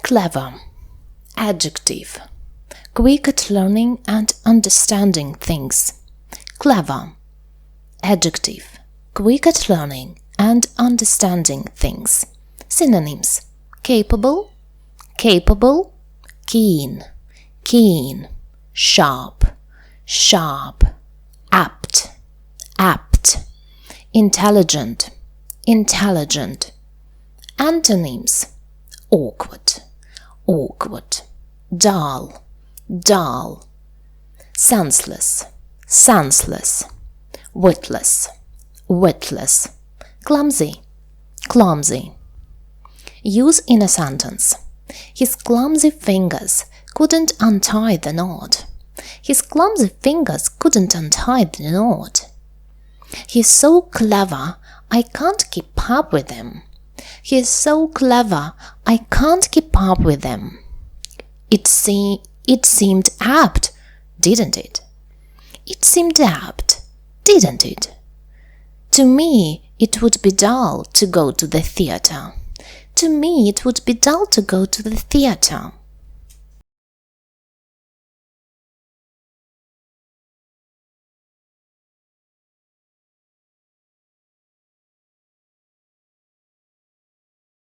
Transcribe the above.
Clever. Adjective. Quick at learning and understanding things. Clever. Adjective. Quick at learning and understanding things. Synonyms. Capable, capable, keen, keen, sharp, sharp, apt, apt, intelligent, intelligent. Antonyms. Awkward, awkward, dull, dull, senseless, senseless, witless, witless, clumsy, clumsy. Use in a sentence. His clumsy fingers couldn't untie the knot. His clumsy fingers couldn't untie the knot. He's so clever, I can't keep up with him. He's so clever, I can't keep up with him. It seemed apt, didn't it? It seemed apt, didn't it? To me, it would be dull to go to the theatre. To me, it would be dull to go to the theatre.